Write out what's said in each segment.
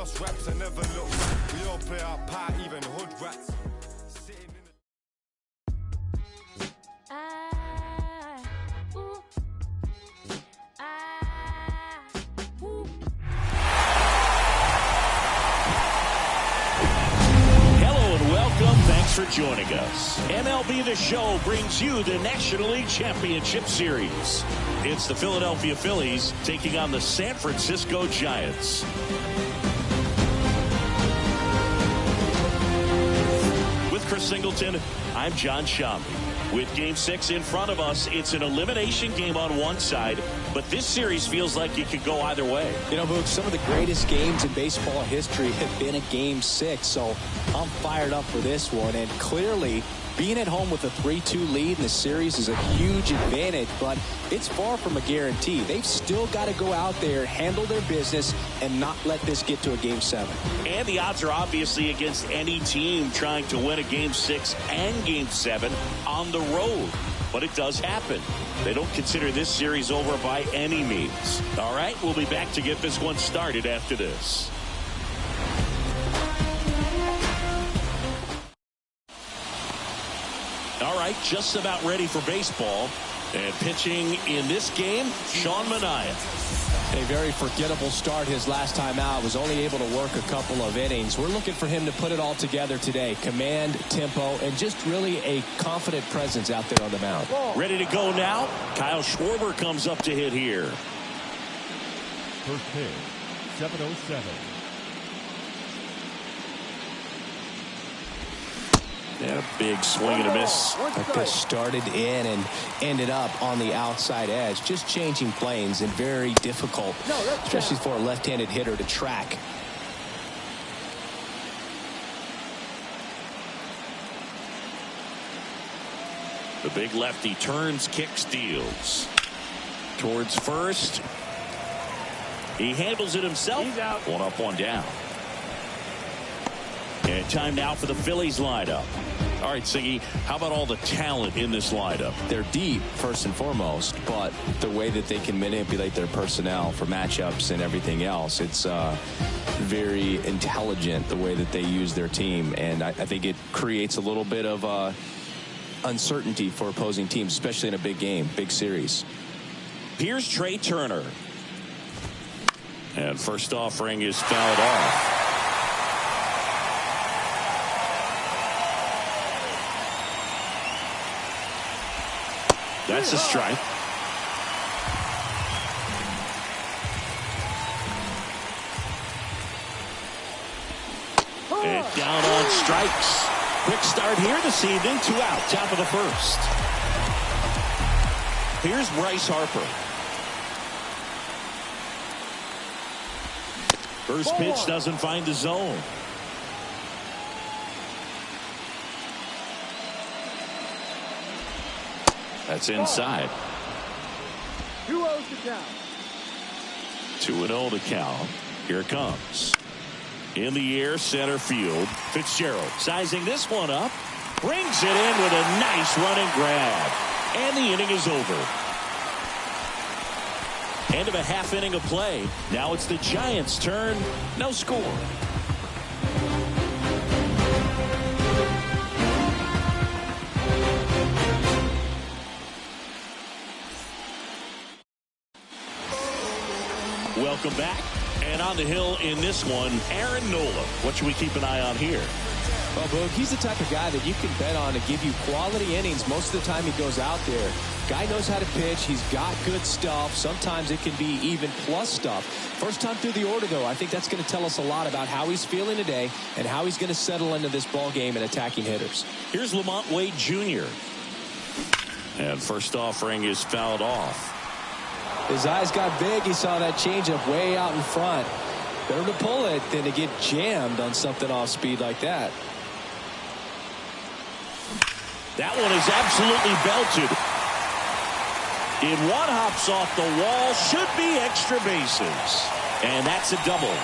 lost raps, I never look back. We all play our part, even hood rats. For joining us. MLB The Show brings you the National League Championship Series. It's the Philadelphia Phillies taking on the San Francisco Giants. With Chris Singleton, I'm John Shambi. With Game 6 in front of us, it's an elimination game on one side, but this series feels like it could go either way. You know, Boog, some of the greatest games in baseball history have been a Game 6, so I'm fired up for this one. And clearly, being at home with a 3-2 lead in the series is a huge advantage, but it's far from a guarantee. They've still got to go out there, handle their business, and not let this get to a Game 7. And the odds are obviously against any team trying to win a Game 6 and Game 7 on the road. But it does happen. They don't consider this series over by any means. All right, we'll be back to get this one started after this. All right, just about ready for baseball. And pitching in this game, Sean Manaea. A very forgettable start his last time out. Was only able to work a couple of innings. We're looking for him to put it all together today. Command, tempo, and just really a confident presence out there on the mound. Ready to go now. Kyle Schwarber comes up to hit here. First pitch, 7:07. And a big swing and a miss. That pitch started in and ended up on the outside edge. Just changing planes and very difficult, especially for a left-handed hitter to track. The big lefty turns, kicks, steals. Towards first. He handles it himself. He's out. One up, one down. And time now for the Phillies lineup. All right, Siggy, how about all the talent in this lineup? They're deep, first and foremost, but the way that they can manipulate their personnel for matchups and everything else, it's very intelligent the way that they use their team. And I think it creates a little bit of uncertainty for opposing teams, especially in a big game, big series. Here's Trey Turner. And first offering is fouled off. That's a strike. And down on strikes. Quick start here this evening. 2 out. Top of the first. Here's Bryce Harper. First pitch doesn't find the zone. That's inside. 2-0 to count. 2-0 to count. Here it comes. In the air, center field. Fitzgerald sizing this one up. Brings it in with a nice running grab. And the inning is over. End of a half inning of play. Now it's the Giants' turn. No score. Welcome back. And on the hill in this one, Aaron Nola. What should we keep an eye on here? Well, Boog, he's the type of guy that you can bet on to give you quality innings most of the time he goes out there. Guy knows how to pitch. He's got good stuff. Sometimes it can be even plus stuff. First time through the order, though, I think that's going to tell us a lot about how he's feeling today and how he's going to settle into this ball game and attacking hitters. Here's Lamont Wade Jr. And first offering is fouled off. His eyes got big. He saw that changeup way out in front. Better to pull it than to get jammed on something off speed like that. That one is absolutely belted. In one hops off the wall. Should be extra bases. And that's a double.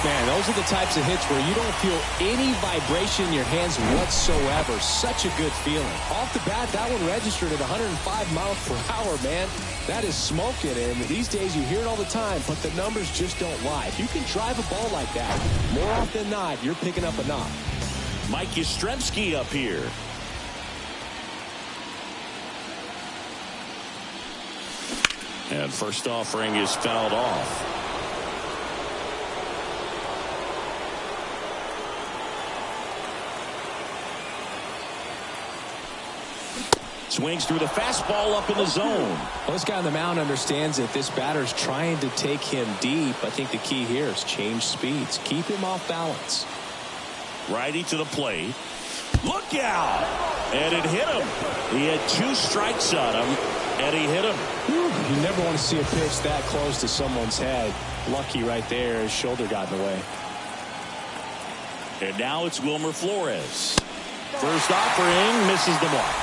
Man, those are the types of hits where you don't feel any vibration in your hands whatsoever. Such a good feeling. Off the bat, that one registered at 105 miles per hour, man. That is smoking, and these days you hear it all the time, but the numbers just don't lie. If you can drive a ball like that, more often than not, you're picking up a knock. Mike Yastrzemski up here. And first offering is fouled off. Swings through the fastball up in the zone. Well, this guy on the mound understands that this batter's trying to take him deep. I think the key here is change speeds. Keep him off balance. Righty to the plate. Look out! And it hit him. He had 2 strikes on him, and he hit him. You never want to see a pitch that close to someone's head. Lucky right there. His shoulder got in the way. And now it's Wilmer Flores. First offering misses the mark.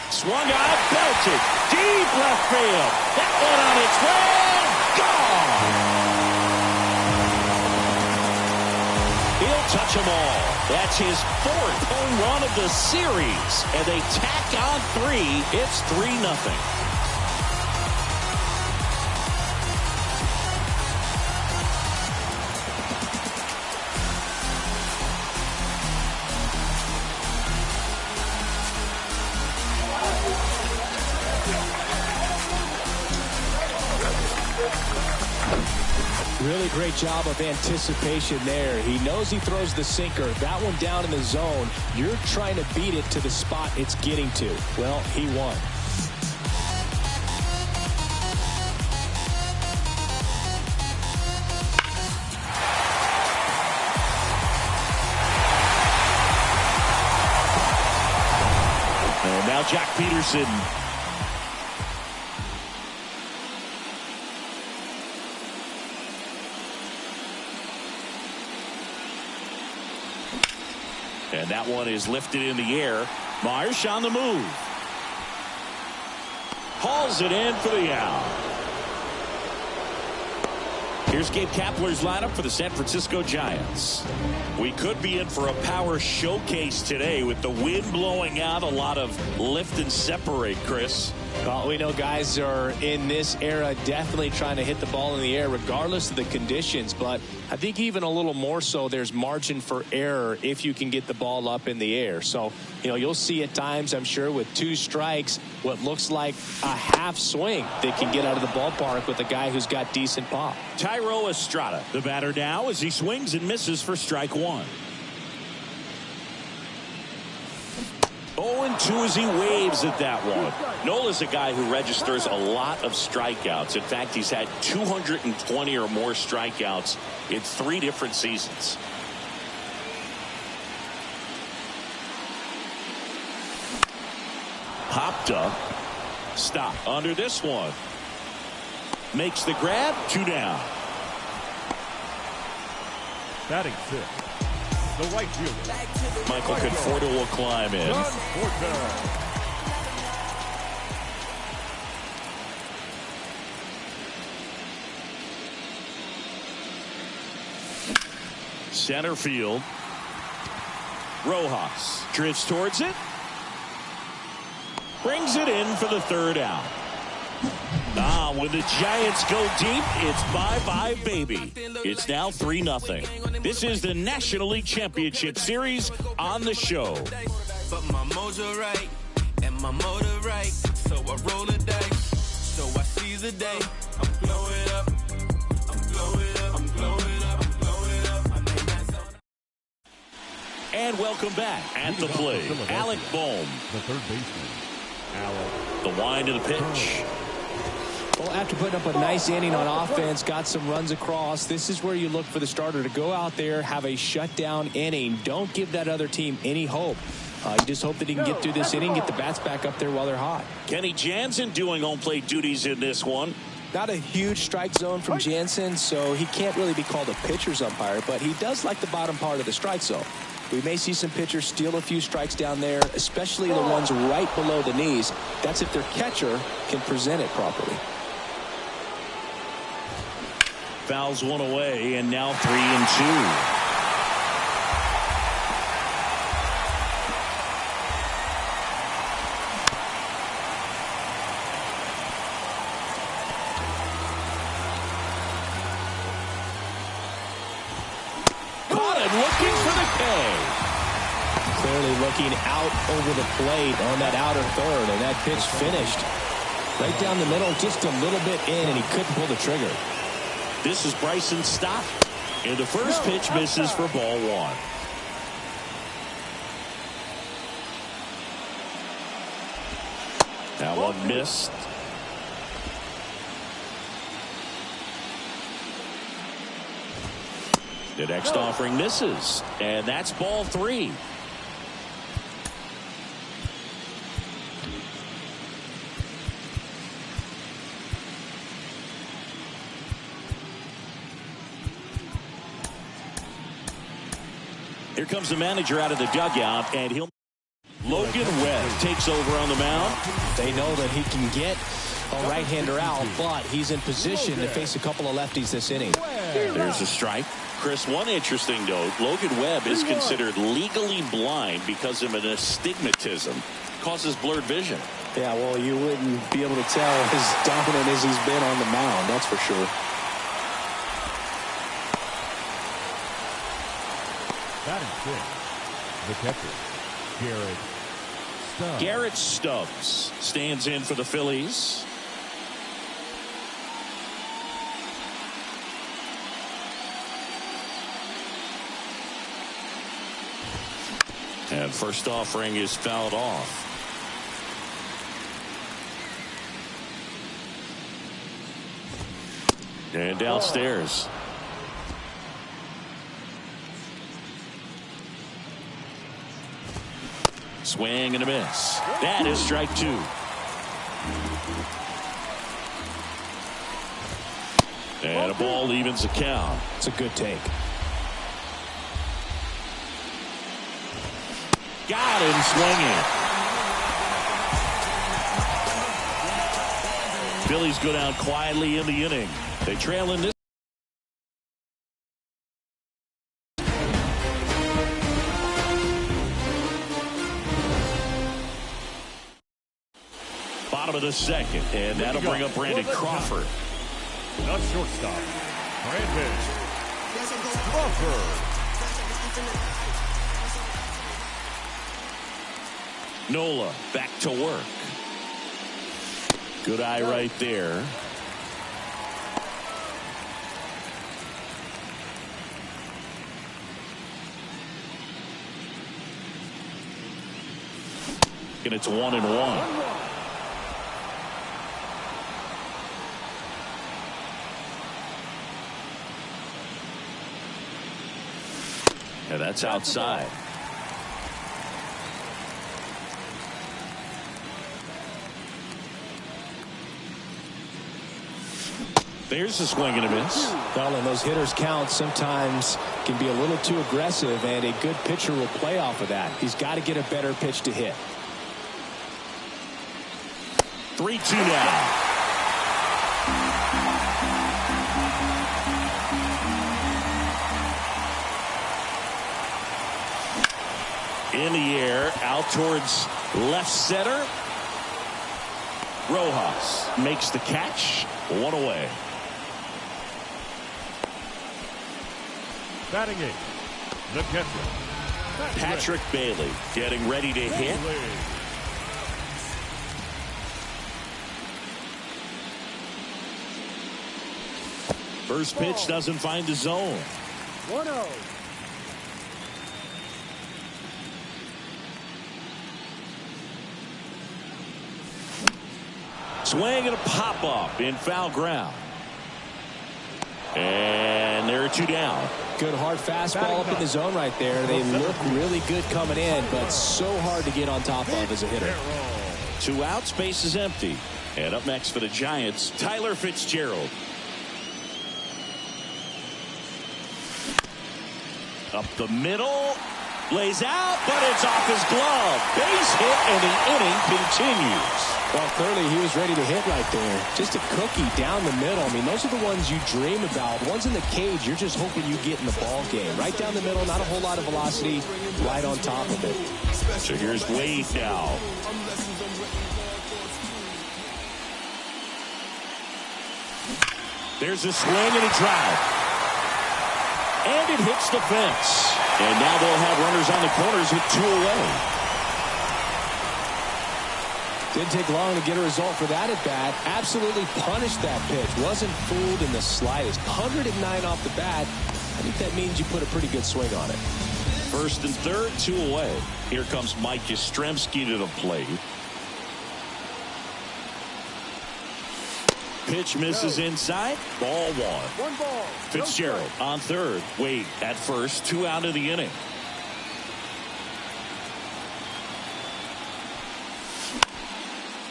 Swung out, belted, deep left field. That one on its way, gone. He'll touch them all. That's his 4th home run of the series, and they tack on 3. It's 3-0. Really great job of anticipation there. He knows he throws the sinker. That one down in the zone. You're trying to beat it to the spot it's getting to. Well, he won. And now Jack Peterson. And that one is lifted in the air. Marsh on the move. Hauls it in for the out. Here's Gabe Kapler's lineup for the San Francisco Giants. We could be in for a power showcase today with the wind blowing out. A lot of lift and separate, Chris. Well, we know guys are in this era definitely trying to hit the ball in the air regardless of the conditions, but I think even a little more so there's margin for error if you can get the ball up in the air. So, you'll see at times, I'm sure, with 2 strikes, what looks like a half swing that can get out of the ballpark with a guy who's got decent pop. Tyro Estrada, the batter now as he swings and misses for strike 1. 0-2 as he waves at that one. Nola's a guy who registers a lot of strikeouts. In fact, he's had 220 or more strikeouts in 3 different seasons. Popped up. Stop under this one. Makes the grab. 2 down. Batting 6th, the right fielder, Michael Conforto will climb in. Center field. Rojas drifts towards it. Brings it in for the 3rd out. When the Giants go deep, it's bye-bye, baby. It's now 3-0. This is the National League Championship Series on the show. But my mojo right, and my motor right. So I roll the dice, so I seize the day. I'm blowing up, I'm blowing up, I'm blowing up, I'm blowing up. I'm in that zone. And welcome back at the plate, Alec Bohm. the third baseman, Alec. The wind of the pitch. Well, after putting up a nice inning on offense, got some runs across, this is where you look for the starter to go out there, have a shutdown inning. Don't give that other team any hope. You just hope that he can get through this inning, get the bats back up there while they're hot. Kenny Jansen doing home plate duties in this one. Not a huge strike zone from Jansen, so he can't really be called a pitcher's umpire, but he does like the bottom part of the strike zone. We may see some pitchers steal a few strikes down there, especially the ones right below the knees. That's if their catcher can present it properly. Fouls one away, and now 3-2. Looking for the K. Clearly looking out over the plate on that outer third, and that pitch finished right down the middle, just a little bit in, and he couldn't pull the trigger. This is Bryson's stop, and the first pitch misses for ball one. That one missed. The next offering misses, and that's ball three. Here comes the manager out of the dugout, and Logan Webb takes over on the mound. They know that he can get a right-hander out, but he's in position to face a couple of lefties this inning. There's a strike. Chris, one interesting note, Logan Webb is considered legally blind because of an astigmatism. Causes blurred vision. Yeah, well, you wouldn't be able to tell as dominant as he's been on the mound, that's for sure. Batting fifth, the catcher, Garrett Stubbs stands in for the Phillies. And first offering is fouled off. And downstairs. Swing and a miss. That is strike two. And a ball evens the count. It's a good take. Got him swinging. Phillies go down quietly in the inning. They trail in this. Bottom of the second, and that'll bring up Brandon Crawford. The shortstop, Brandon Crawford. Nola back to work. Good eye right there. And it's 1-1. Yeah, that's outside. There's a swing and a miss. Well, and those hitters count sometimes can be a little too aggressive, and a good pitcher will play off of that. He's got to get a better pitch to hit. 3-2 now. In the air, out towards left center. Rojas makes the catch. One away. Batting eighth, the catcher, Patrick Bailey getting ready to hit. First pitch doesn't find the zone. 1-0. Swing and a pop up in foul ground. And there are two down. Good hard fastball up in the zone right there. They look really good coming in, but so hard to get on top of as a hitter. 2 outs, base is empty. And up next for the Giants, Tyler Fitzgerald. Up the middle. Lays out, but it's off his glove. Base hit, and the inning continues. Well, clearly he was ready to hit right there. Just a cookie down the middle. I mean, those are the ones you dream about. Ones in the cage, you're just hoping you get in the ball game. Right down the middle, not a whole lot of velocity, right on top of it. So here's Wade now. There's a swing and a drive. And it hits the fence. And now they'll have runners on the corners with 2 away. Didn't take long to get a result for that at bat. Absolutely punished that pitch. Wasn't fooled in the slightest. 109 off the bat. I think that means you put a pretty good swing on it. First and third, 2 away. Here comes Mike Yastrzemski to the plate. Pitch misses inside. Ball 1. 1 ball. Fitzgerald on third. Wade at first. 2 out of the inning.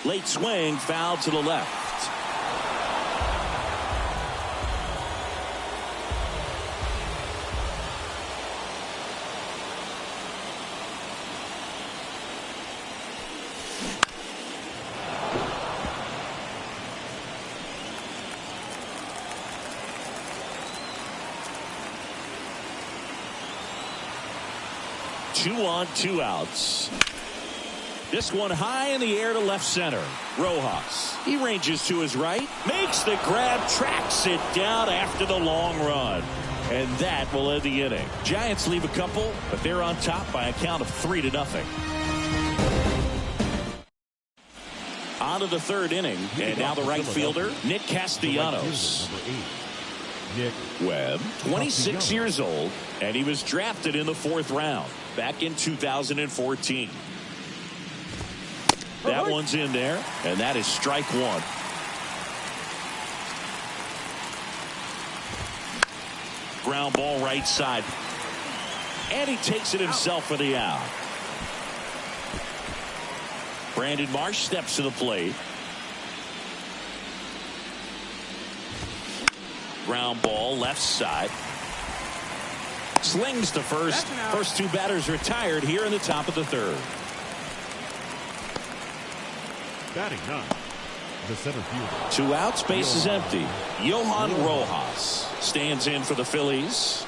Late swing, foul to the left. Two on, 2 outs. This one high in the air to left center. Rojas. He ranges to his right. Makes the grab. Tracks it down after the long run. And that will end the inning. Giants leave a couple, but they're on top by a count of 3-0. On to the third inning. And now the right fielder, Nick Castellanos. Webb, 26 years old, and he was drafted in the 4th round back in 2014. That one's in there, and that is strike 1. Ground ball right side. And he takes it himself for the out. Brandon Marsh steps to the plate. Ground ball left side. Slings to first. First 2 batters retired here in the top of the 3rd. Batting 9, the center fielder. 2 outs, base is empty. Johan Rojas stands in for the Phillies.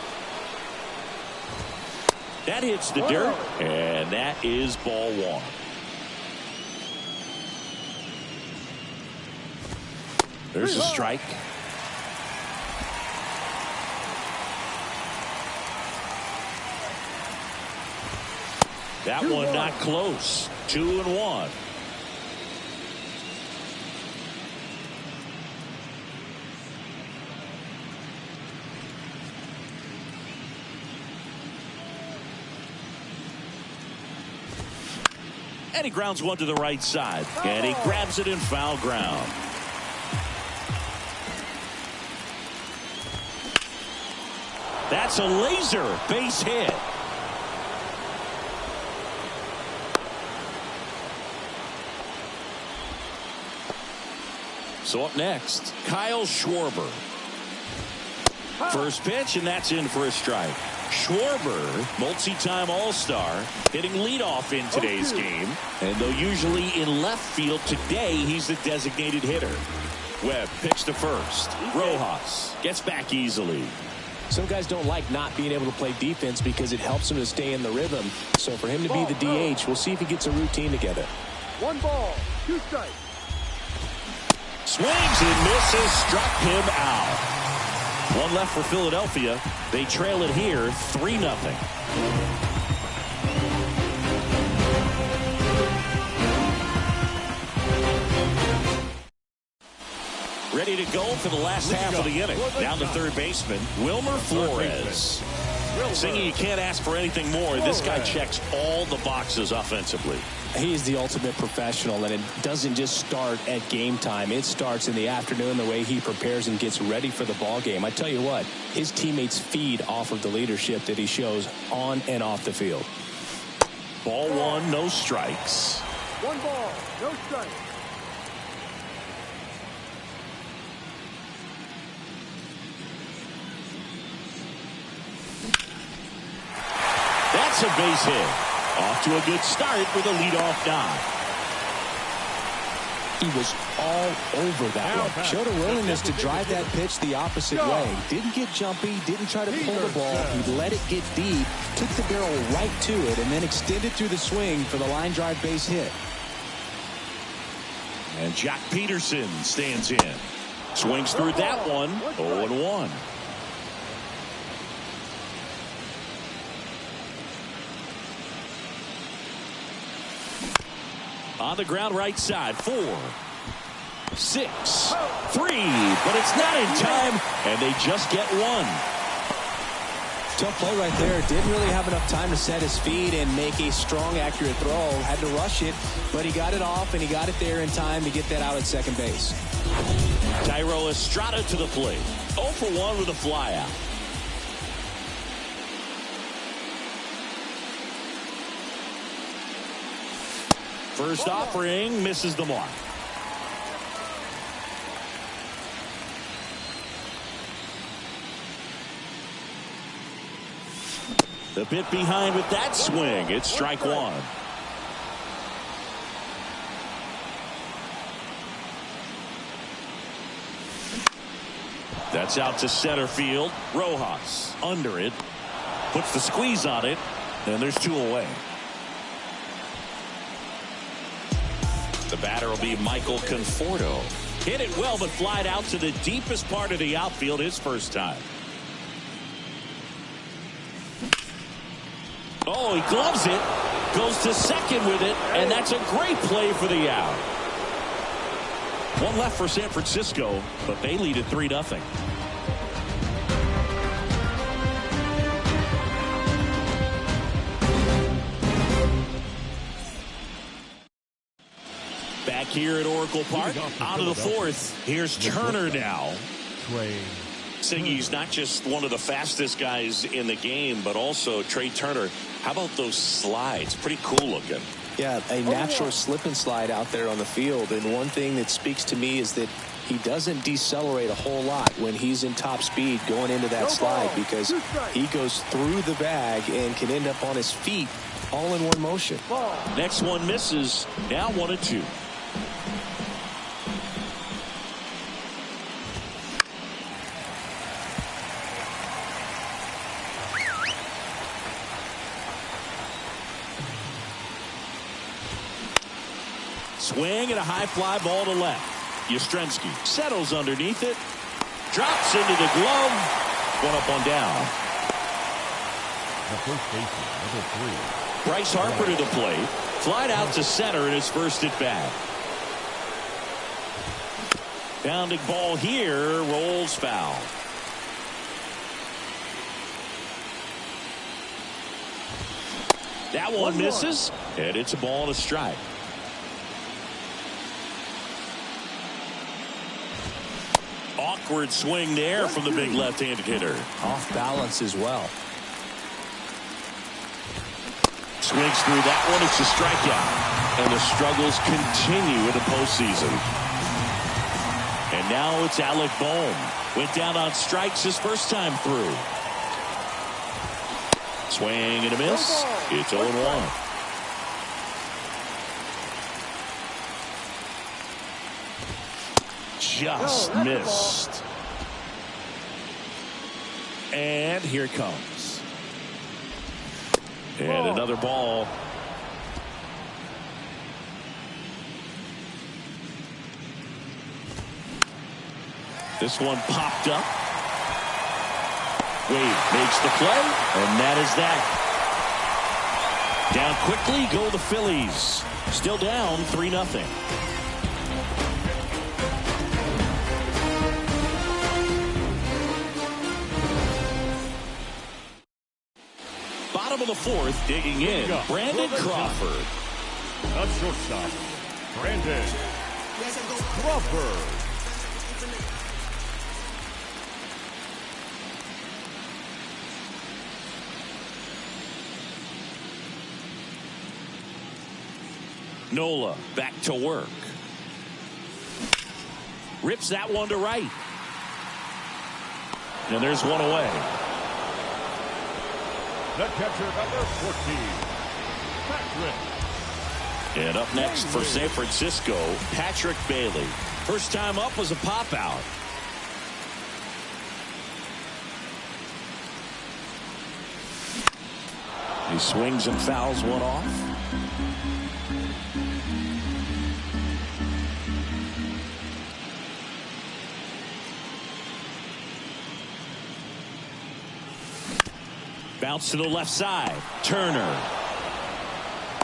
That hits the dirt, and that is ball 1. There's a strike. That one not close. 2-1. And he grounds one to the right side. And he grabs it in foul ground. That's a laser base hit. So up next, Kyle Schwarber. First pitch, and that's in for a strike. Schwarber, multi-time All-Star, hitting leadoff in today's game. And though usually in left field, today he's the designated hitter. Webb pitch to first. Rojas gets back easily. Some guys don't like not being able to play defense because it helps them to stay in the rhythm. So for him to be the DH, we'll see if he gets a routine together. 1 ball, 2 strikes. Swings and misses, struck him out. 1 left for Philadelphia. They trail it here 3-0. Ready to go for the last half of the inning. Down to third baseman, Wilmer Flores. Singy, you can't ask for anything more. This guy checks all the boxes offensively. He's the ultimate professional, and it doesn't just start at game time. It starts in the afternoon, the way he prepares and gets ready for the ball game. I tell you what, his teammates feed off of the leadership that he shows on and off the field. Ball 1, no strikes. 1 ball, no strikes. That's a base hit. Off to a good start with a leadoff nod. He was all over that one. Showed a willingness to drive that pitch the opposite way. Didn't get jumpy, didn't try to pull the ball. He let it get deep, took the barrel right to it, and then extended through the swing for the line drive base hit. And Jack Peterson stands in. Swings through that one. 0-1. On the ground right side. 4, 6, 3. But it's not in time. And they just get one. Tough play right there. Didn't really have enough time to set his feet and make a strong, accurate throw. Had to rush it, but he got it off, and he got it there in time to get that out at second base. Tyro Estrada to the plate. 0 for 1 with a flyout. First offering misses the mark. The bit behind with that swing. It's strike one. That's out to center field. Rojas under it. Puts the squeeze on it. And there's 2 away. The batter will be Michael Conforto. Hit it well, but flied out to the deepest part of the outfield his first time. Oh, he gloves it, goes to second with it, and that's a great play for the out. 1 left for San Francisco, but they lead at 3-0. Back here at Oracle Park, out of the 4th. Here's Turner now. Saying he's not just one of the fastest guys in the game, but also Trey Turner. How about those slides? Pretty cool looking. Yeah, a natural slip and slide out there on the field. And one thing that speaks to me is that he doesn't decelerate a whole lot when he's in top speed going into that slide, because he goes through the bag and can end up on his feet all in one motion. Next one misses. Now 1-2. Swing and a high fly ball to left. Yastrzemski settles underneath it. Drops into the glove. 1 up, 1 down. The first baseman, number 3. Bryce Harper to the plate. Flied out to center in his first at bat. Bounding ball here. Rolls foul. That one misses. And it's a ball and a strike. Awkward swing there from the big left-handed hitter. Off balance as well. Swings through that one. It's a strikeout. And the struggles continue in the postseason. And now it's Alec Bohm. Went down on strikes his first time through. Swing and a miss. It's 0-1. Just missed. And here it comes. And another ball. This one popped up. Wade makes the play, and that is that. Down quickly go the Phillies. Still down 3-0. Bottom of the 4th, digging in, Brandon Crawford. A shortstop, Brandon Crawford. Nola back to work. Rips that one to right. And there's one away. The catcher, number 14, Patrick. And up next for San Francisco, Patrick Bailey. First time up was a pop out. He swings and fouls one off. Bounce to the left side. Turner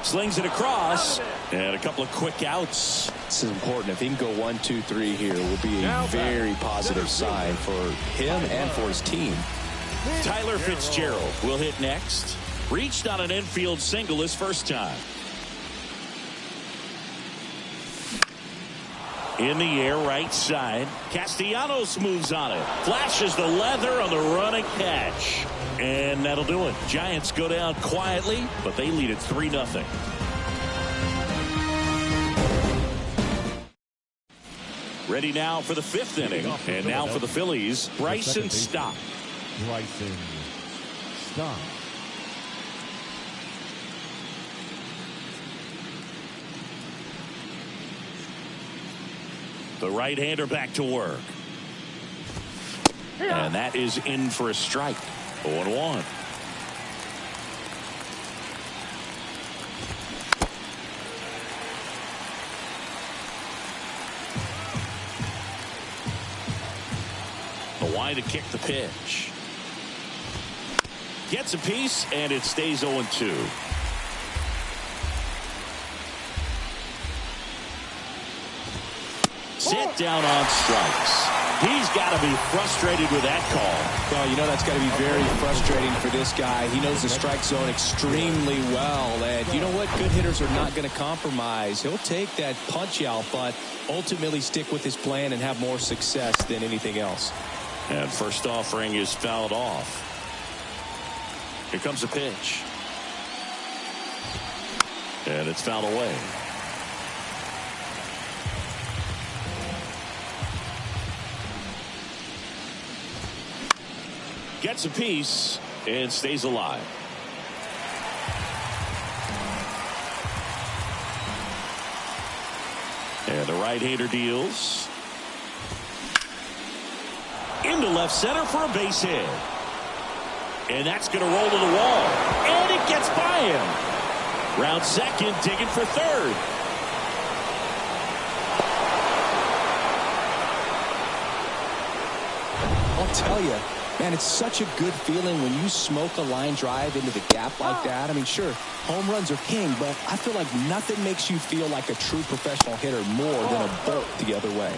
slings it across, and a couple of quick outs. This is important. If he can go 1, 2, 3 here, it will be a very positive sign for him and for his team. Tyler Fitzgerald will hit next. Reached on an infield single his first time. In the air, right side. Castellanos moves on it. Flashes the leather on the running catch. And that'll do it. Giants go down quietly, but they lead it 3-0. Ready now for the 5th inning. And now for the Phillies, Bryson Stott. Bryson Stott. The right-hander back to work. And that is in for a strike. 0-1. The wide to kick the pitch. Gets a piece, and it stays 0-2. Set down on strikes. He's got to be frustrated with that call. Well, you know that's got to be very frustrating for this guy. He knows the strike zone extremely well. And you know what? Good hitters are not going to compromise. He'll take that punch out, but ultimately stick with his plan and have more success than anything else. And first offering is fouled off. Here comes a pitch. And it's fouled away. Gets a piece and stays alive. And the right-hander deals. Into left center for a base hit. And that's going to roll to the wall. And it gets by him. Round second, digging for third. I'll tell you, man, it's such a good feeling when you smoke a line drive into the gap like that. I mean, sure, home runs are king, but I feel like nothing makes you feel like a true professional hitter more than a bolt the other way.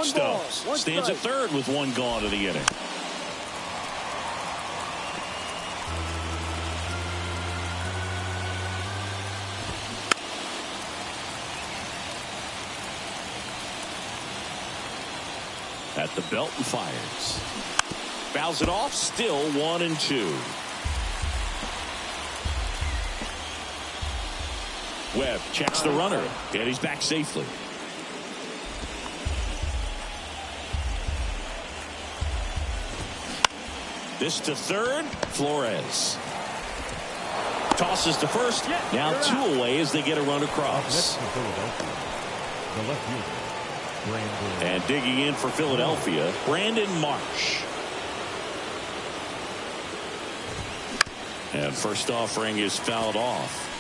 Stubbs stands at third with one gone to the inning. At the belt and fires. Fouls it off, still 1-2. Webb checks the runner, and he's back safely. This to third, Flores. Tosses to first, now 2 away as they get a run across. The left fielder, Brandon. And digging in for Philadelphia, Brandon Marsh. And first offering is fouled off.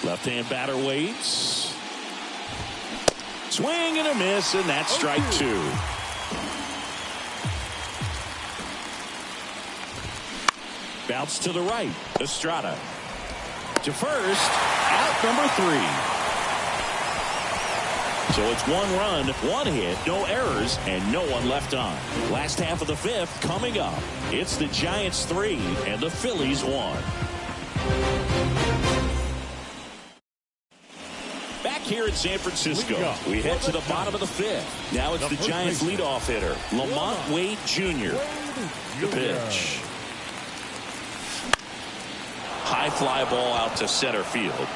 Left-hand batter waits. Swing and a miss, and that's strike 2. Bounce to the right. Estrada. To first. Out number 3. So it's 1 run, 1 hit, no errors, and no one left on. Last half of the 5th coming up. It's the Giants 3 and the Phillies 1. Back here in San Francisco, we head to the bottom of the 5th. Now it's the Giants leadoff hitter, Lamont Wade Jr. The pitch. High fly ball out to center field.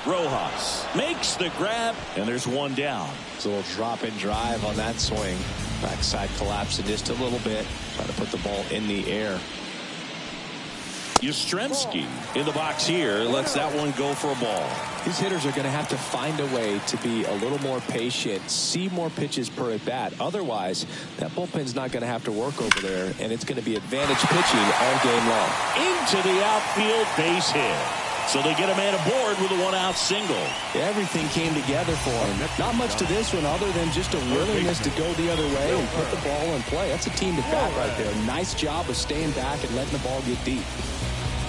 Rojas makes the grab, and there's 1 down. It's a little drop and drive on that swing. Backside collapsing just a little bit. Trying to put the ball in the air. Yastrzemski in the box here lets that one go for a ball. These hitters are going to have to find a way to be a little more patient, see more pitches per at bat. Otherwise, that bullpen's not going to have to work over there, and it's going to be advantage pitching all game long. Into the outfield, base hit. So they get a man aboard with a one-out single. Everything came together for him. Not much to this one other than just a willingness to go the other way and put the ball in play. That's a team to bat right there. Nice job of staying back and letting the ball get deep.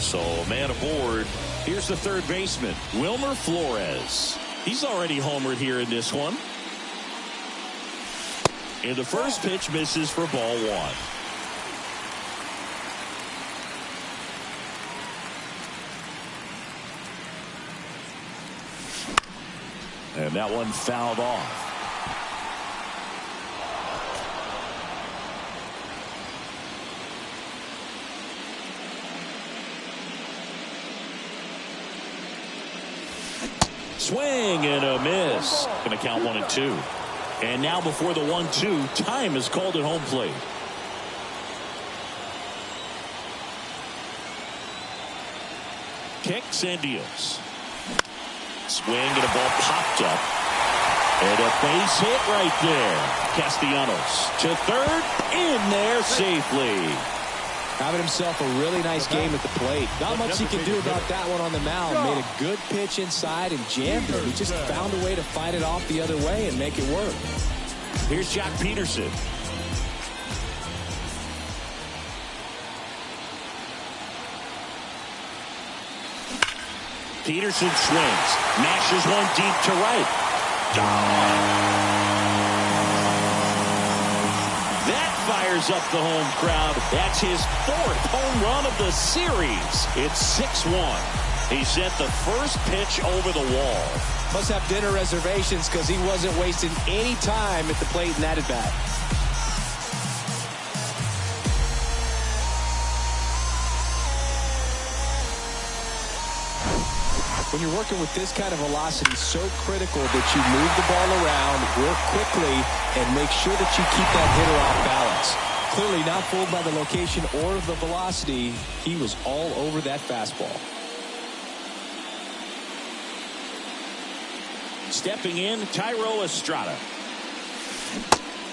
So a man aboard. Here's the third baseman, Wilmer Flores. He's already homered here in this one. And the first pitch misses for ball one. And that one fouled off. Swing and a miss. Going to count 1-2. And now before the 1-2, time is called at home plate. Kicks and deals. Swing and a ball popped up. And a base hit right there. Castellanos to third. In there safely. Having himself a really nice game at the plate. Not much he can do about that one on the mound. Made a good pitch inside and jammed it. He just found a way to fight it off the other way and make it work. Here's Jock Peterson. Peterson swings. Mashes one deep to right. That fires up the home crowd. That's his fourth home run of the series. It's 6-1. He sent the first pitch over the wall. Must have dinner reservations because he wasn't wasting any time at the plate in that at bat. When you're working with this kind of velocity, so critical that you move the ball around, work quickly, and make sure that you keep that hitter off balance. Clearly not fooled by the location or the velocity. He was all over that fastball. Stepping in, Thairo Estrada.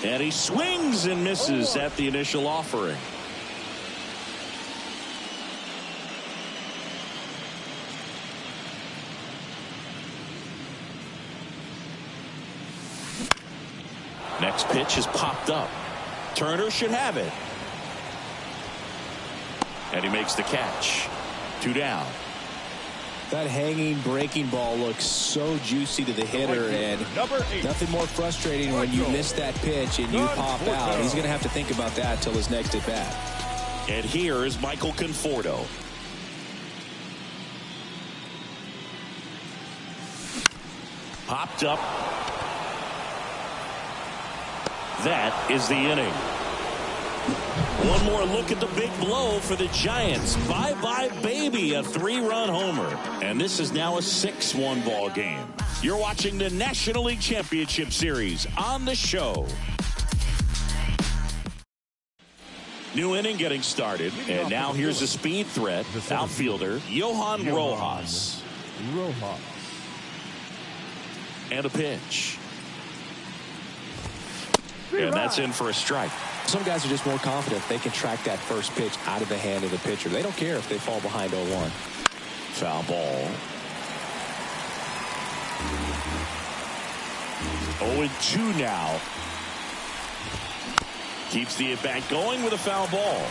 And he swings and misses at the initial offering. Next pitch is popped up. Turner should have it. And he makes the catch. 2 down. That hanging breaking ball looks so juicy to the hitter, and nothing more frustrating when you miss that pitch and you pop out. He's going to have to think about that until his next at bat. And here is Michael Conforto. Popped up. That is the inning. One more look at the big blow for the Giants. Bye-bye, baby, a 3-run homer. And this is now a 6-1 ball game. You're watching the National League Championship Series on the show. New inning getting started. And now here's a speed threat. Outfielder, Johan Rojas. And a pitch. And that's in for a strike. Some guys are just more confident they can track that first pitch out of the hand of the pitcher. They don't care if they fall behind 0-1. Foul ball. 0-2 now. Keeps the at-bat going with a foul ball.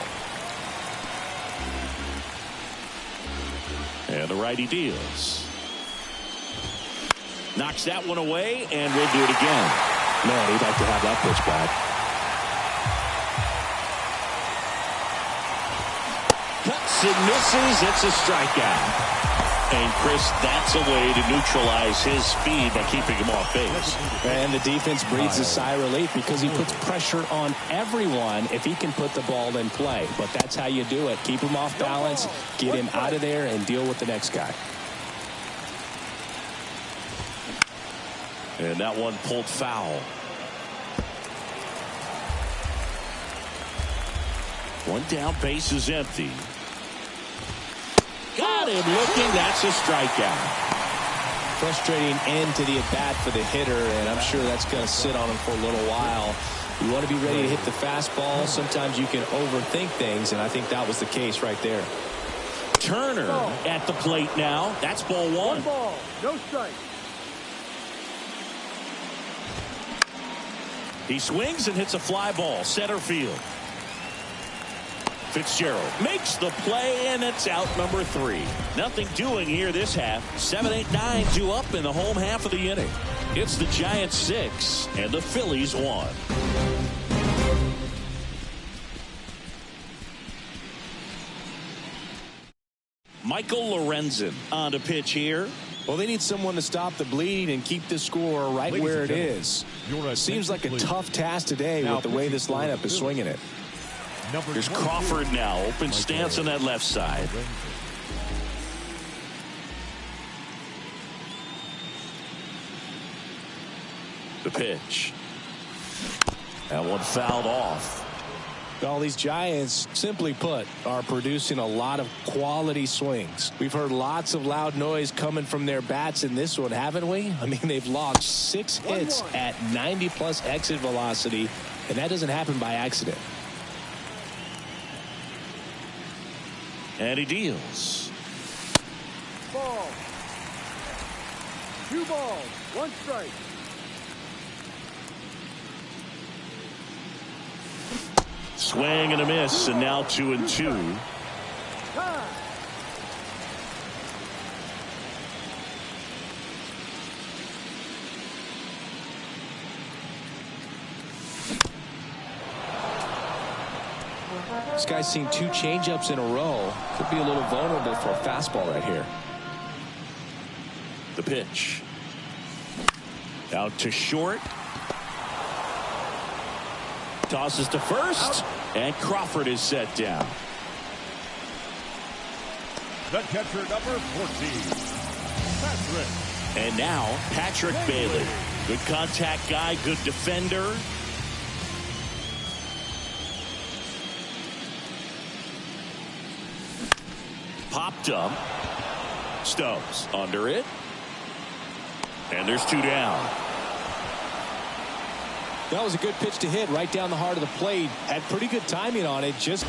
And the righty deals. Knocks that one away, and we'll do it again. Man, he'd like to have that pitch back. Cuts and misses. It's a strikeout. And Chris, that's a way to neutralize his speed by keeping him off base. And the defense breathes a sigh of relief because he puts pressure on everyone if he can put the ball in play. But that's how you do it. Keep him off balance, get him out of there, and deal with the next guy. And that one pulled foul. One down, base is empty. Got him looking. That's a strikeout. Frustrating end to the at-bat for the hitter, and I'm sure that's going to sit on him for a little while. You want to be ready to hit the fastball. Sometimes you can overthink things, and I think that was the case right there. Turner at the plate now. That's ball one. 1 ball, no strike. He swings and hits a fly ball, center field. Fitzgerald makes the play, and it's out number 3. Nothing doing here this half. 7-8-9 due up in the home half of the inning. It's the Giants 6 and the Phillies 1. Michael Lorenzen on to pitch here. Well, they need someone to stop the bleed and keep the score right where it is. Seems like a tough task today with the way this lineup is swinging it. Here's Crawford now. Open stance on that left side. The pitch. That one fouled off. All these Giants, simply put, are producing a lot of quality swings. We've heard lots of loud noise coming from their bats in this one, haven't we? I mean, they've logged 6 hits at 90+ exit velocity, and that doesn't happen by accident. And he deals. Ball. 2 balls, 1 strike. Swing and a miss, and now 2-2. Time. This guy's seen 2 changeups in a row. Could be a little vulnerable for a fastball right here. The pitch. Out to short. Tosses to first. And Crawford is set down. The catcher, number 14, Patrick. And now Patrick Bailey. Good contact guy, good defender. Popped up. Stubbs under it. And there's 2 down. That was a good pitch to hit right down the heart of the plate. Had pretty good timing on it. Just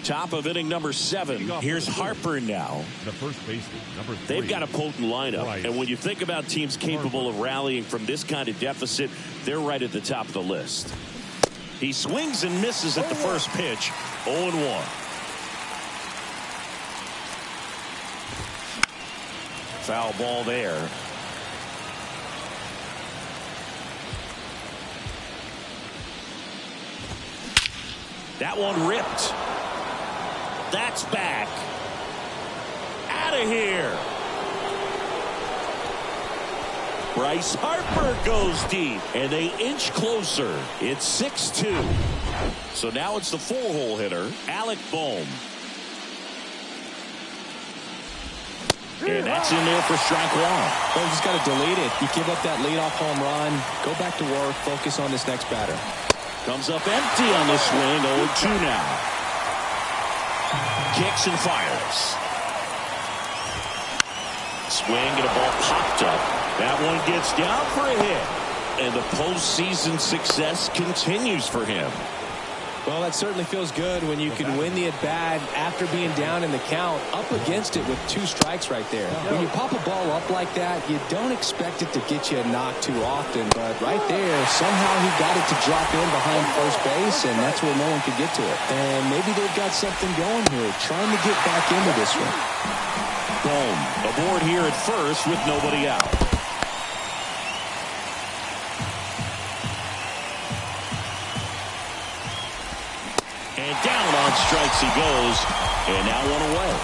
top of inning number 7. Here's Harper now. The first baseman, number 3. They've got a potent lineup. Right. And when you think about teams capable of rallying from this kind of deficit, they're right at the top of the list. He swings and misses at the first pitch. 0-1. Foul ball there. That one ripped. That's back. Out of here. Bryce Harper goes deep, and they inch closer. It's 6-2. So now it's the 4-hole hitter, Alec Bohm. And that's in there for strike 1. Well, you just got to delete it. You give up that leadoff home run. Go back to work. Focus on this next batter. Comes up empty on the swing. 0-2 now. Kicks and fires. Swing and a ball popped up. That one gets down for a hit. And the postseason success continues for him. Well, that certainly feels good when you can win the at-bat after being down in the count, up against it with 2 strikes right there. When you pop a ball up like that, you don't expect it to get you a knock too often, but right there, somehow he got it to drop in behind first base, and that's where no one could get to it. And maybe they've got something going here, trying to get back into this one. Boom. Aboard here at first with nobody out. And down on strikes he goes, and now 1 away.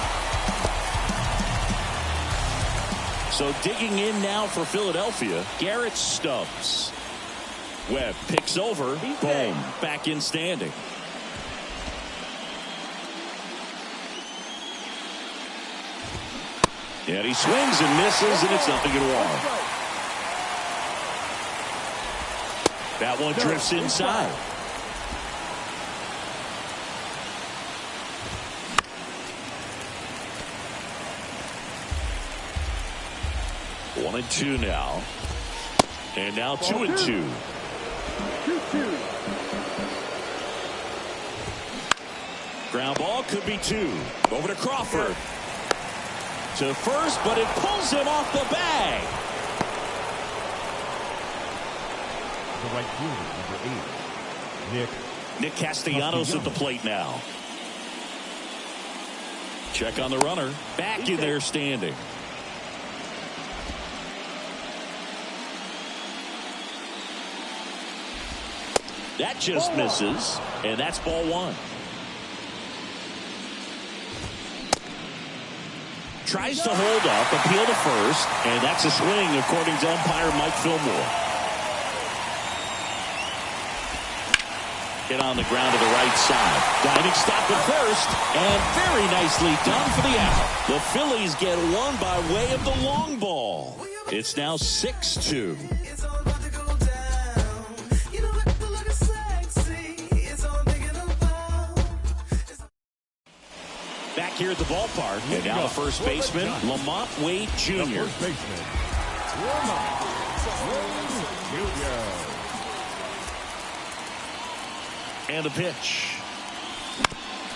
So digging in now for Philadelphia, Garrett Stubbs. Webb picks over, boom, back in standing. And he swings and misses, and it's 0-1. That one drifts inside. One and two now. And now 2-2. 2-2. Ground ball could be two. Over to Crawford. To first, but it pulls him off the bag. The right fielder, number 8, Nick Castellanos at the plate now. Check on the runner. Back in there standing. That just misses, and that's ball one. Tries to hold up, appeal to first, and that's a swing according to umpire Mike Fillmore. Hit on the ground to the right side. Diving stop at first, and very nicely done for the out. The Phillies get one by way of the long ball. It's now 6-2. Back here at the ballpark, and now the first baseman, Lamont Wade Jr. The first baseman, Lamont Wade Jr. And a pitch.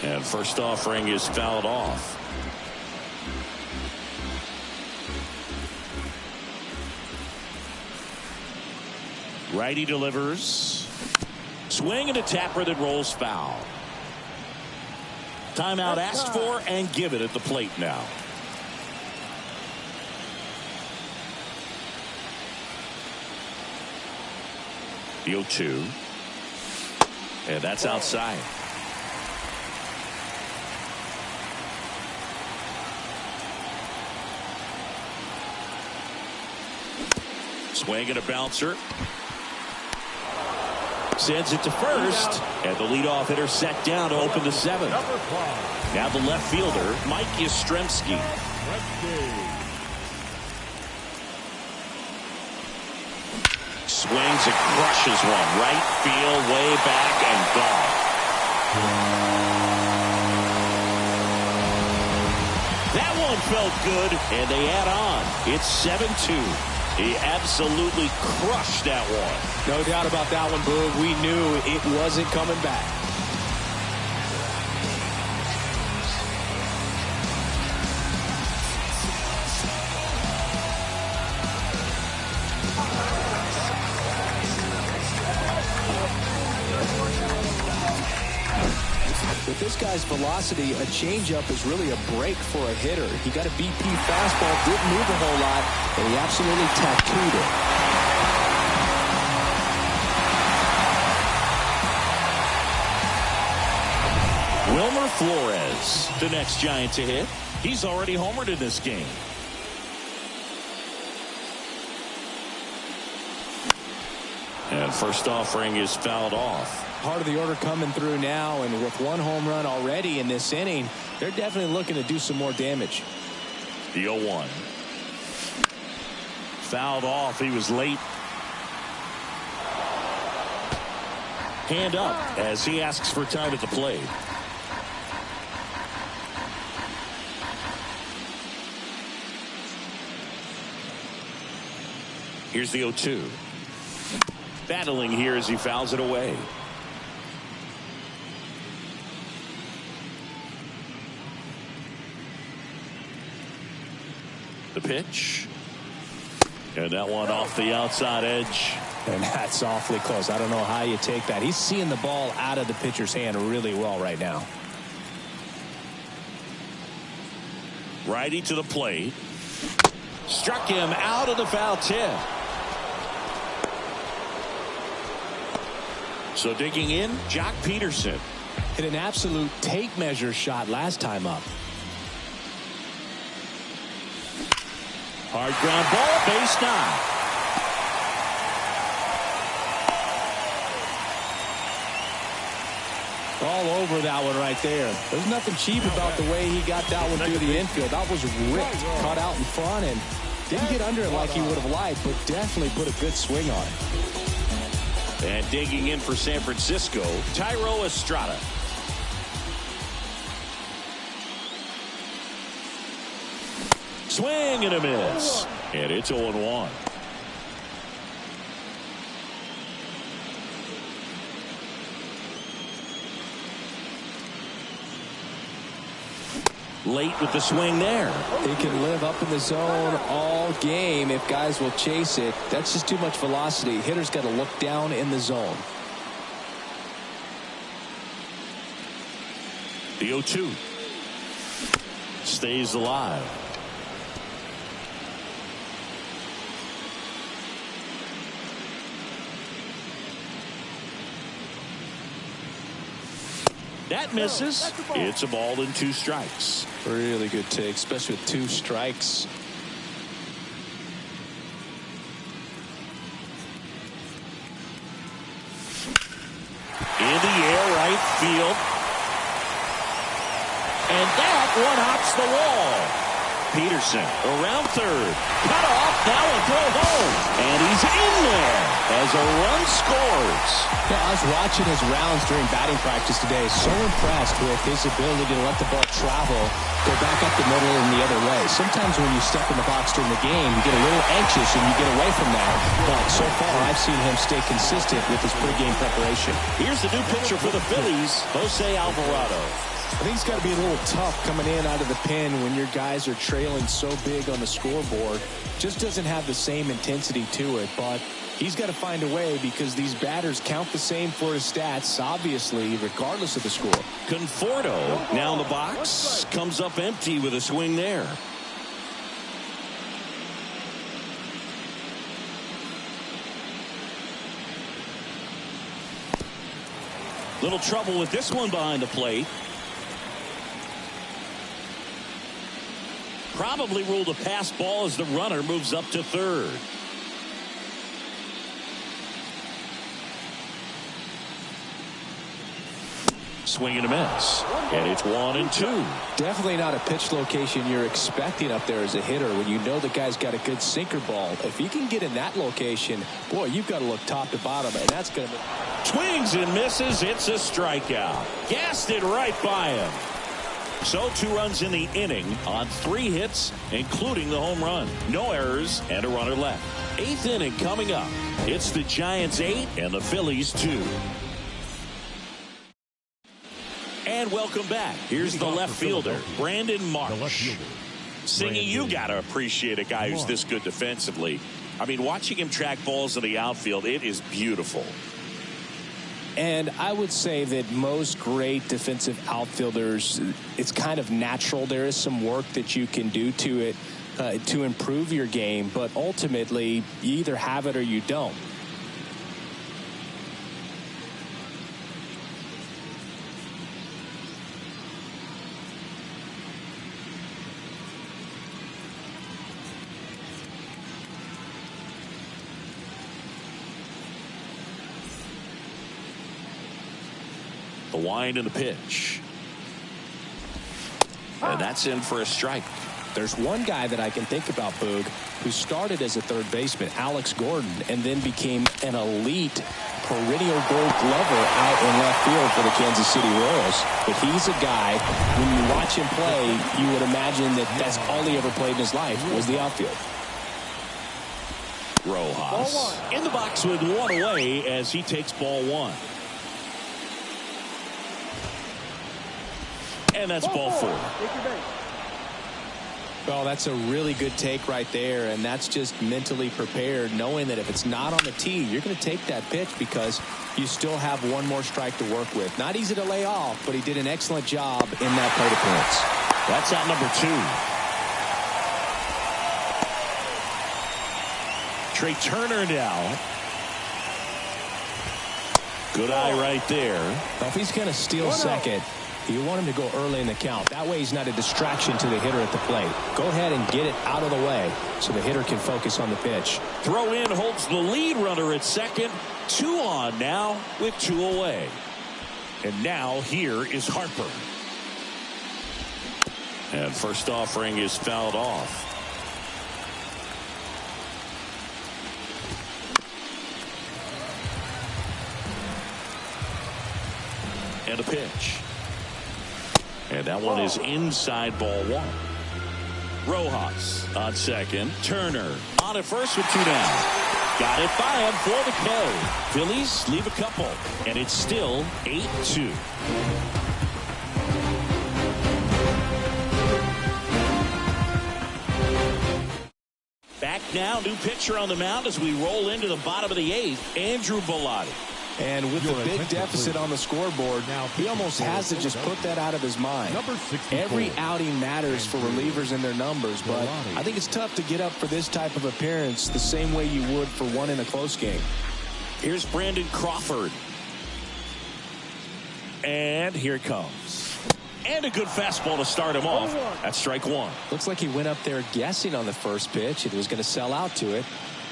And first offering is fouled off. Righty delivers. Swing and a tapper that rolls foul. Timeout asked for and given at the plate now. The 0-2. And that's outside. Swing and a bouncer. Sends it to first. And the leadoff hitter set down to open the seventh. Now the left fielder, Mike Yastrzemski. Swings and crushes one. Right field, way back, and gone. That one felt good, and they add on. It's 7-2. He absolutely crushed that one. No doubt about that one, Boog. We knew it wasn't coming back. With this guy's velocity, a changeup is really a break for a hitter. He got a BP fastball, didn't move a whole lot, and he absolutely tattooed it. Wilmer Flores, the next Giant to hit. He's already homered in this game. And first offering is fouled off. Part of the order coming through now, and with one home run already in this inning, they're definitely looking to do some more damage. The 0-1. Fouled off. He was late. Hand up as he asks for time at the plate. Here's the 0-2. Battling here as he fouls it away. The pitch. And that one off the outside edge. And that's awfully close. I don't know how you take that. He's seeing the ball out of the pitcher's hand really well right now. Righty to the plate. Struck him out of the foul tip. So digging in, Jock Peterson. Hit an absolute tape measure shot last time up. Hard ground ball, base knock. All over that one right there. There's nothing cheap about the way he got that one through the infield. That was ripped, cut out in front, and didn't get under it like he would have liked, but definitely put a good swing on it. And digging in for San Francisco, Thairo Estrada. Swing and a miss. And it's 0-1. Late with the swing there. He can live up in the zone all game if guys will chase it. That's just too much velocity. Hitter's got to look down in the zone. The 0-2 stays alive. That misses. It's a ball and 2 strikes. Really good take, especially with 2 strikes. In the air, right field. And that one hops the wall. Peterson around third. Cut off, now a throw home. And he's in there as a run scores. Yeah, I was watching his rounds during batting practice today. So impressed with his ability to let the ball travel, go back up the middle and the other way. Sometimes when you step in the box during the game, you get a little anxious and you get away from that. But so far, I've seen him stay consistent with his pregame preparation. Here's the new pitcher for the Phillies, Jose Alvarado. I think it's got to be a little tough coming in out of the pen when your guys are trailing so big on the scoreboard. Just doesn't have the same intensity to it, but he's got to find a way because these batters count the same for his stats, obviously, regardless of the score. Conforto now in the box, comes up empty with a swing there. Little trouble with this one behind the plate. Probably ruled a pass ball as the runner moves up to third. Swing and a miss. And it's 1-2. Definitely not a pitch location you're expecting up there as a hitter when you know the guy's got a good sinker ball. If he can get in that location, boy, you've got to look top to bottom, and that's going to be... Swings and misses. It's a strikeout. Gassed it right by him. So 2 runs in the inning on 3 hits, including the home run. No errors and a runner left. 8th inning coming up. It's the Giants 8 and the Phillies 2. And welcome back. Here's the left fielder, Brandon Marsh. Singy, you got to appreciate a guy who's this good defensively. I mean, watching him track balls in the outfield, it is beautiful. And I would say that most great defensive outfielders, it's kind of natural. There is some work that you can do to it to improve your game, but ultimately you either have it or you don't. The wind and the pitch. And that's in for a strike. There's one guy that I can think about, Boog, who started as a third baseman, Alex Gordon, and then became an elite perennial gold glover out in left field for the Kansas City Royals. But he's a guy, when you watch him play, you would imagine that that's all he ever played in his life was the outfield. Rojas in the box with 1 away as he takes ball 1. And that's ball 4. Well, that's a really good take right there, and that's just mentally prepared, knowing that if it's not on the tee, you're going to take that pitch because you still have one more strike to work with. Not easy to lay off, but he did an excellent job in that plate appearance. That's out number 2. Trey Turner now. Good eye right there. Well, if he's going to steal second, you want him to go early in the count. That way he's not a distraction to the hitter at the plate. Go ahead and get it out of the way so the hitter can focus on the pitch. Throw in holds the lead runner at second. 2 on now with 2 away. And now here is Harper. And first offering is fouled off. And a pitch. And that one is inside, ball one. Rojas on second. Turner on at first with 2 down. Got it by him for the K. Phillies leave a couple. And it's still 8-2. Back now, new pitcher on the mound as we roll into the bottom of the 8th, Andrew Bellotti. And with the big deficit on the scoreboard, he almost has to just put that out of his mind. Every outing matters for relievers and their numbers, but I think it's tough to get up for this type of appearance the same way you would for one in a close game. Here's Brandon Crawford. And here it comes. And a good fastball to start him off. That's strike one. Looks like he went up there guessing on the first pitch. It was going to sell out to it.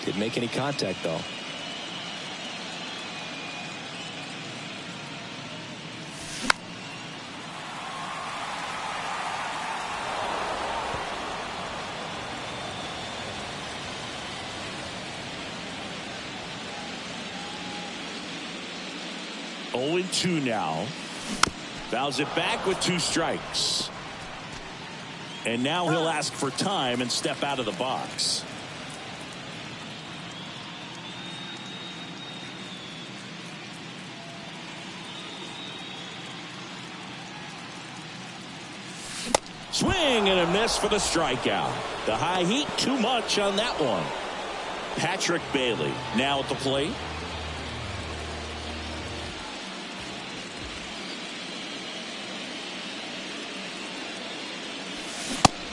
Didn't make any contact, though. Oh, 0-2 now. Fouls it back with 2 strikes. And now he'll ask for time and step out of the box. Swing and a miss for the strikeout. The high heat, too much on that one. Patrick Bailey now at the plate.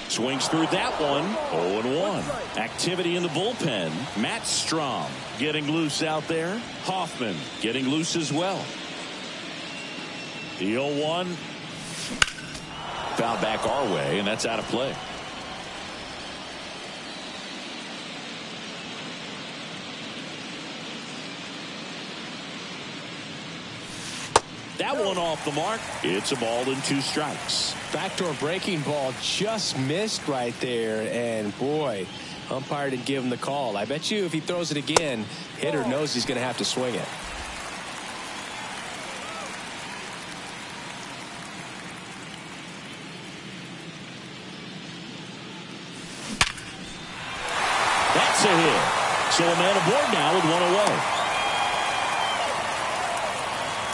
Swings through that one. 0-1. Activity in the bullpen. Matt Strom getting loose out there. Hoffman getting loose as well. The 0-1. Foul back our way, and that's out of play. That one off the mark. It's a ball and 2 strikes. Backdoor breaking ball just missed right there. And boy, umpire didn't give him the call. I bet you if he throws it again, hitter knows he's going to have to swing it. That's a hit. So a man aboard now with 1 away.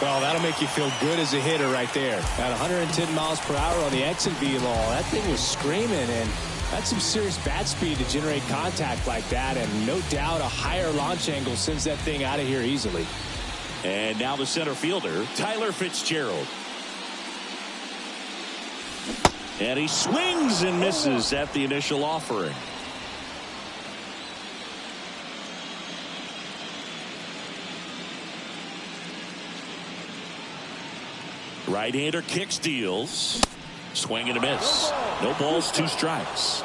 Well, that'll make you feel good as a hitter right there. At 110 miles per hour on the exit velo, that thing was screaming, and that's some serious bat speed to generate contact like that, and no doubt a higher launch angle sends that thing out of here easily. And now the center fielder, Tyler Fitzgerald. And he swings and misses at the initial offering. Right-hander kicks, deals. Swing and a miss. No balls, 2 strikes.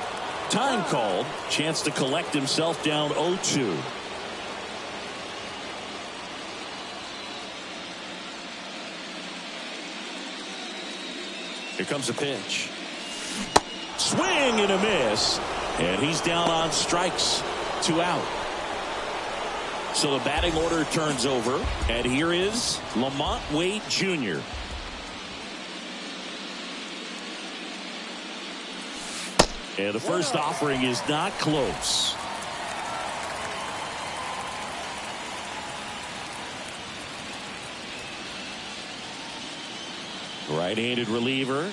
Time called. Chance to collect himself down 0-2. Here comes a pitch. Swing and a miss. And he's down on strikes. 2 out. So the batting order turns over. And here is Lamont Wade Jr. And the first offering is not close. Right-handed reliever.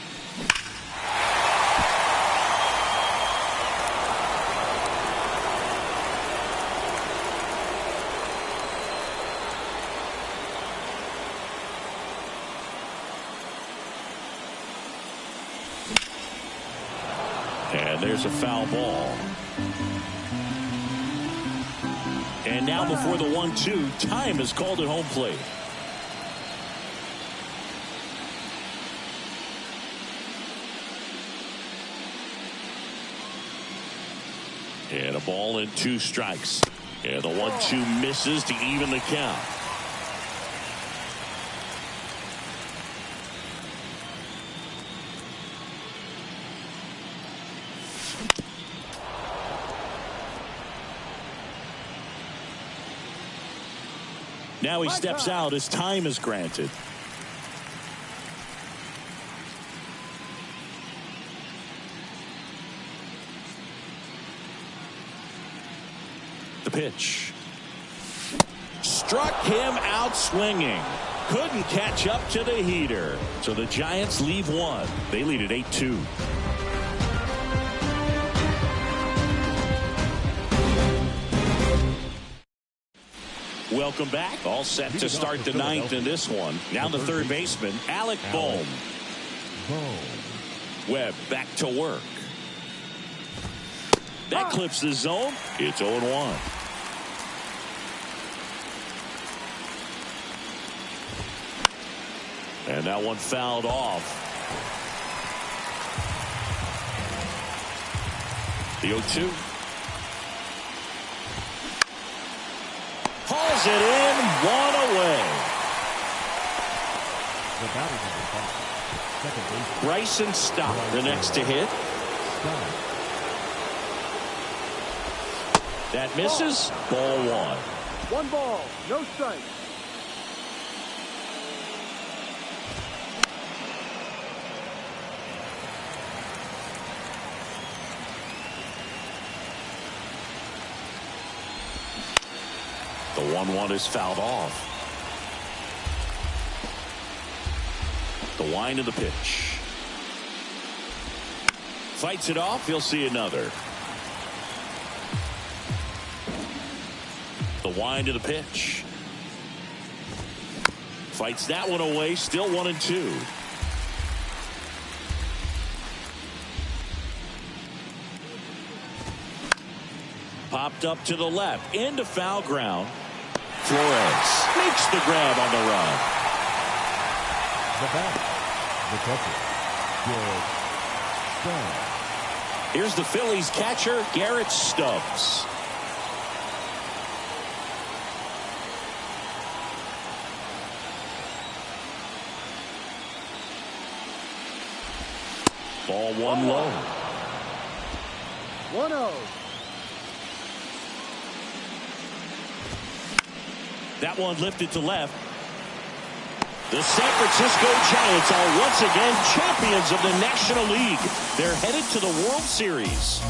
And there's a foul ball. And now before the 1-2, time is called at home plate. And a ball and 2 strikes. And the 1-2 misses to even the count. Now he steps out as time is granted. The pitch. Struck him out swinging. Couldn't catch up to the heater. So the Giants leave one. They lead at 8-2. Welcome back. All set to start the ninth in this one. Now the third baseman, Alec Bohm. Webb back to work. That clips the zone. It's 0-1. And that one fouled off. The 0-2. Hauls it in, one away. Bryson Stott, the next to hit. That misses. Ball one. One ball, no strike. The 1-1 is fouled off. The wind of the pitch. Fights it off. He'll see another. The wind of the pitch. Fights that one away. Still 1-2. Popped up to the left. Into foul ground. Flores makes the grab on the run. The batter, the catcher, Garrett Stubbs. Here's the Phillies catcher, Garrett Stubbs. Ball one low. 1-0. That one lifted to left. The San Francisco Giants are once again champions of the National League. They're headed to the World Series.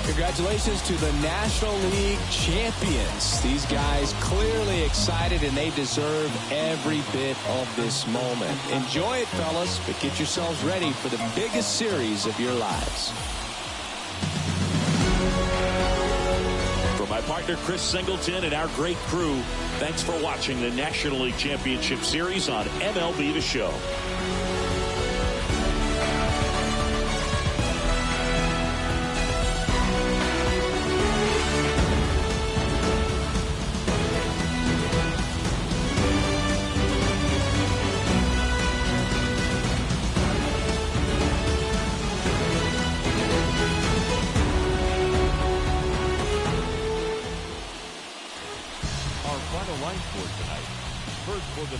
Congratulations to the National League champions. These guys clearly excited, and they deserve every bit of this moment. Enjoy it, fellas, but get yourselves ready for the biggest series of your lives. For my partner Chris Singleton and our great crew, thanks for watching the National League Championship Series on MLB The Show. Our final line score tonight. First for the